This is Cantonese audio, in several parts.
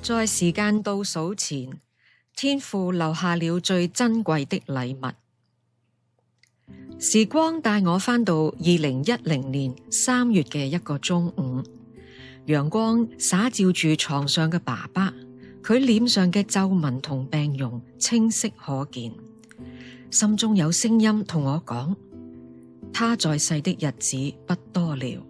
在時間倒數前，天父留下了最珍貴的禮物。時光帶我返到2010年3月嘅一個中午，陽光灑照住床上嘅爸爸，佢臉上嘅皺紋同病容清晰可見。心中有聲音同我講，他在世的日子不多了。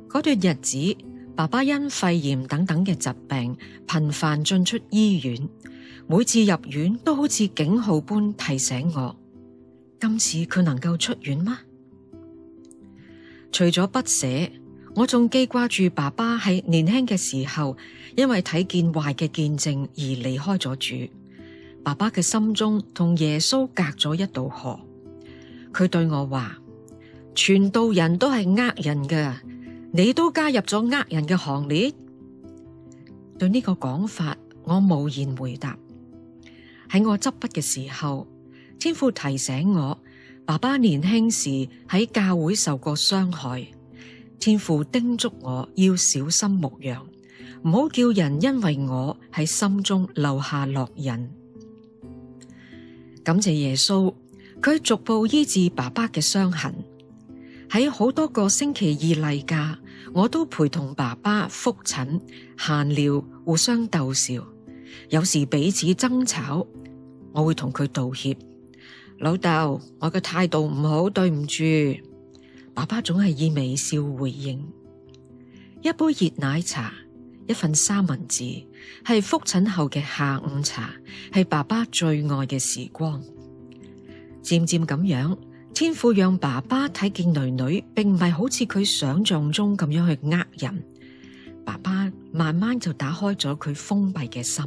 嗰段日子，爸爸因肺炎等等嘅疾病頻繁進出醫院，每次入院都好似警號般提醒我，今次佢能夠出院嗎？除咗不捨，我仲記掛住爸爸喺年輕嘅時候，因為睇見壞嘅見證而離開咗主。爸爸嘅心中同耶穌隔咗一道河。佢對我話：傳道人都係呃人㗎，你都加入咗呃人嘅行列？對呢個講法，我無言回答。喺我執筆嘅時候，天父提醒我，爸爸年輕時喺教會受過傷害。天父叮囑我要小心牧養，唔好叫人因為我喺心中留下烙印。感謝耶穌，佢逐步醫治爸爸嘅傷痕。喺好多個星期二例假，我都陪同爸爸覆診、閒聊、互相逗笑。有時彼此爭吵，我會同佢道歉。老豆，我嘅態度唔好，對唔住。爸爸總係以微笑回應。一杯熱奶茶，一份三文治，係覆診後嘅下午茶，係爸爸最愛嘅時光。漸漸咁樣，天父讓爸爸睇見囡囡並唔係好似佢想象中咁樣去呃人。爸爸慢慢就打開咗佢封閉嘅心。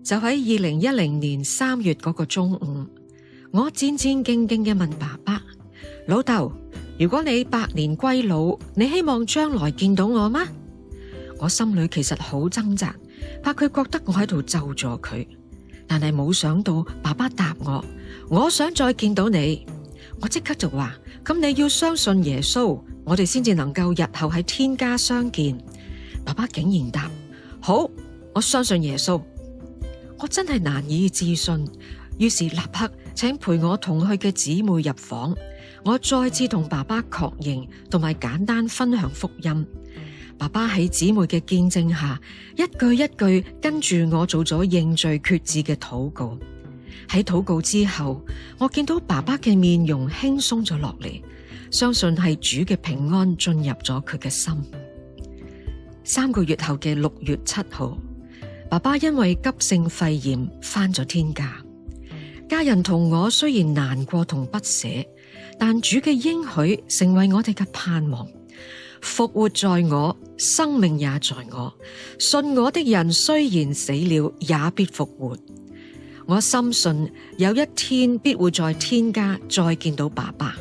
就喺2010年3月嗰個中午，我戰戰兢兢嘅問爸爸：老豆，如果你百年歸老，你希望將來見到我嗎？我心裏其實好掙扎，怕佢覺得我喺度咒詛佢，但係冇想到爸爸答我想再見到你。我即刻就話：咁你要相信耶穌，我哋先至能夠日後喺天家相見。爸爸竟然答：好，我相信耶穌。我真係難以置信，於是立刻請陪我同去嘅姊妹入房，我再次同爸爸確認同埋簡單分享福音。爸爸喺姊妹嘅見證下，一句一句跟住我做咗認罪決志嘅禱告。喺禱告之後，我見到爸爸嘅面容輕鬆咗落嚟，相信係主嘅平安進入咗佢嘅心。3個月後嘅6月7號，爸爸因為急性肺炎返咗天家。家人同我雖然難過同不捨，但主嘅應許成為我哋嘅盼望。復活在我，生命也在我。信我的人雖然死了，也必復活。我深信有一天必會在天家再見到爸爸。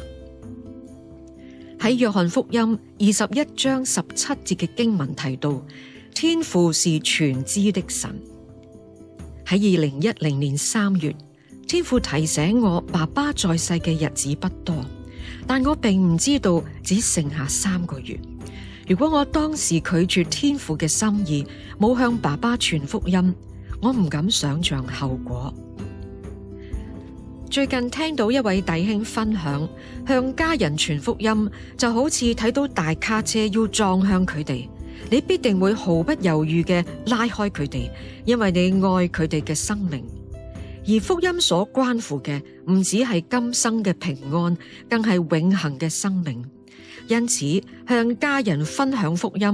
喺約翰福音21章17節嘅經文提到，天父是全知的神。喺2010年3月，天父提醒我爸爸在世嘅日子不多，但我並唔知道只剩下3個月。如果我當時拒絕天父嘅心意，冇向爸爸傳福音，我唔敢想象後果。最近聽到一位弟兄分享，向家人傳福音就好似睇到大卡車要撞向佢哋，你必定會毫不猶豫嘅拉開佢哋，因為你愛佢哋嘅生命。而福音所關乎嘅唔只係今生嘅平安，更係永恆嘅生命。因此，向家人分享福音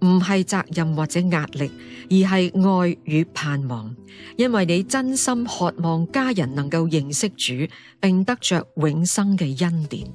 唔係責任或者壓力，而係愛與盼望。因為你真心渴望家人能夠認識主，並得着永生嘅恩典。